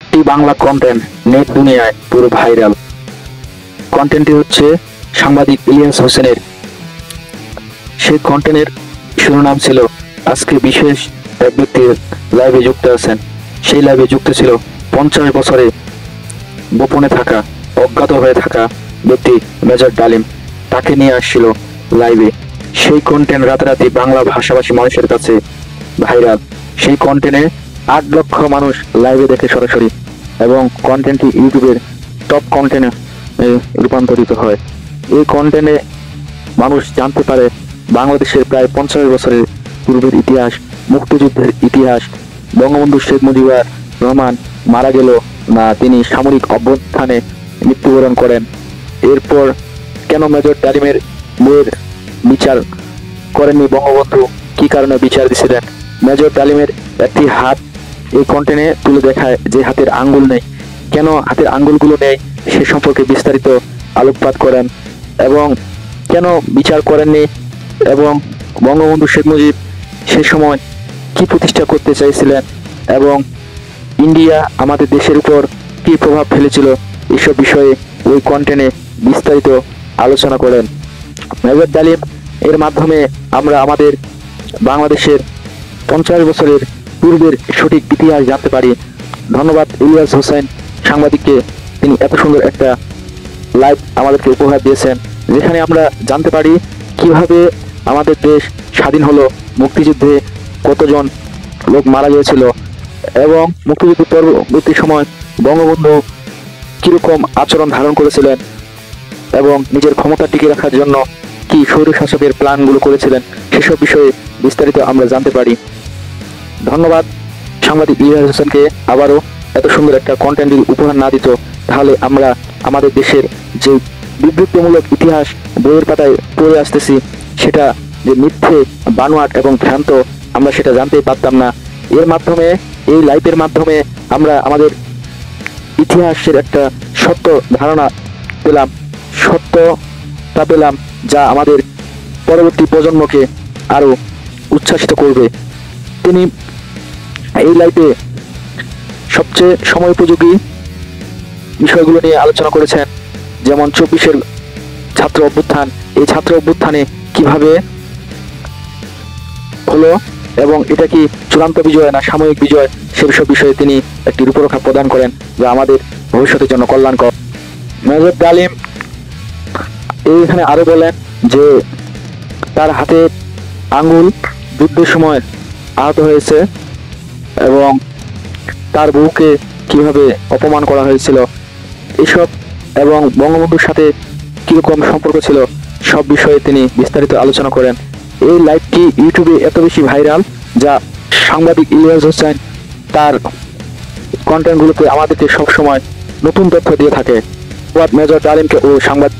একটি Bangla content net দুনিয়ায় পুরো ভাইরাল। কন্টেন্টটি হচ্ছে সাংবাদিক ইলিয়াস হোসেনের। সেই কন্টেন্টের শিরোনাম ছিল আজকে বিশেষ এক ব্যক্তির লাইভে যুক্ত আছেন। সেই লাইভে যুক্ত ছিল 50 বছরে গোপনে থাকা, অজ্ঞাত হয়ে থাকা ব্যক্তি মেজর ডালিম। তাকে নিয়ে আসছিল লাইভে। সেই কন্টেন্ট রাতারাতি বাংলা ভাষাভাষী মানুষের কাছে ভাইরাল। সেই কন্টেন্টে 8 লক্ষ মানুষ লাইভে দেখে সরাসরি, এবং কন্টেন্টটি ইউটিউবের টপ কন্টেন্টে রূপান্তরিত হয়। এই কন্টেন্টে মানুষ জানতে পারে বাংলাদেশের প্রায় 50 বছরের পূর্বের ইতিহাস, মুক্তিযুদ্ধের ইতিহাস। বঙ্গবন্ধু শেখ মুজিবুর রহমান মারা গেল না, তিনি সামরিক অভ্যুত্থানে মৃত্যুবরণ করেন। এরপর কেন মেজর ডালিমের বইয়ের বিচার করেননি বঙ্গবন্ধু, কি কারণে বিচার দিয়েছিলেন? মেজর ডালিমের একটি হাত এই কন্টেন্টে তুলে দেখায়, যে হাতের আঙ্গুল নেই, কেন হাতের আঙ্গুলগুলো নেই সে সম্পর্কে বিস্তারিত আলোকপাত করেন, এবং কেন বিচার করেননি, এবং বঙ্গবন্ধু শেখ মুজিব সে সময় কি প্রতিষ্ঠা করতে চাইছিলেন, এবং ইন্ডিয়া আমাদের দেশের উপর কি প্রভাব ফেলেছিল, এসব বিষয়ে ওই কন্টেন্টে বিস্তারিত আলোচনা করেন মেজর ডালিম। এর মাধ্যমে আমরা আমাদের বাংলাদেশের 50 বছরের পূর্বের সঠিক ইতিহাস জানতে পারি। ধন্যবাদ ইলিয়াস হোসেন সাংবাদিককে, তিনি এত সুন্দর একটা লাইভ আমাদেরকে উপহার দিয়েছেন, যেখানে আমরা জানতে পারি কিভাবে আমাদের দেশ স্বাধীন হলো, মুক্তিযুদ্ধে কতজন লোক মারা গিয়েছিল, এবং মুক্তিযুদ্ধ পরবর্তী সময় বঙ্গবন্ধু কিরকম আচরণ ধারণ করেছিলেন, এবং নিজের ক্ষমতা টিকিয়ে রাখার জন্য কি স্বৈরশাসকের প্ল্যানগুলো করেছিলেন, সেসব বিষয়ে বিস্তারিত আমরা জানতে পারি। ধন্যবাদ সাংবাদিক ইলিয়াস হোসেনকে। আবারও এত সুন্দর একটা কন্টেন্ট যদি উপহার না দিত, তাহলে আমরা আমাদের দেশের যে বিবৃতিমূলক ইতিহাস বইয়ের পাতায় পড়ে আসতেছি, সেটা যে মিথ্যে, বানোয়াট এবং ভ্রান্ত, আমরা সেটা জানতেই পারতাম না। এর মাধ্যমে, এই লাইভের মাধ্যমে আমরা আমাদের ইতিহাসের একটা সত্য ধারণা পেলাম, সত্যতা পেলাম, যা আমাদের পরবর্তী প্রজন্মকে আরো উচ্ছ্বাসিত করবে। তিনি এই লাইভে সবচেয়ে সময়োপযোগী বিষয়গুলো নিয়ে আলোচনা করেছেন, যেমন 24-এর ছাত্র অভ্যুত্থান, এই ছাত্র অভ্যুত্থানে কিভাবে হলো, এবং এটা কি চূড়ান্ত বিজয় না সাময়িক বিজয়, সেসব বিষয়ে তিনি একটি রূপরেখা প্রদান করেন, যা আমাদের ভবিষ্যতের জন্য কল্যাণকর। মেজর ডালিম এইখানে আরো বলেন যে তার হাতে আঙ্গুল যুদ্ধের সময় আহত হয়েছে, এবং তার বউকে কিভাবে অপমান করা হয়েছিল এসব, এবং বঙ্গবন্ধুর সাথে কিরকম সম্পর্ক ছিল, সব বিষয়ে তিনি বিস্তারিত আলোচনা করেন। এই লাইভটি ইউটিউবে এত বেশি ভাইরাল, যা সাংবাদিক ইলিয়াস হোসেন তার কন্টেন্টগুলোতে আমাদেরকে সবসময় নতুন তথ্য দিয়ে থাকে। মেজর ডালিমকে ও সাংবাদিক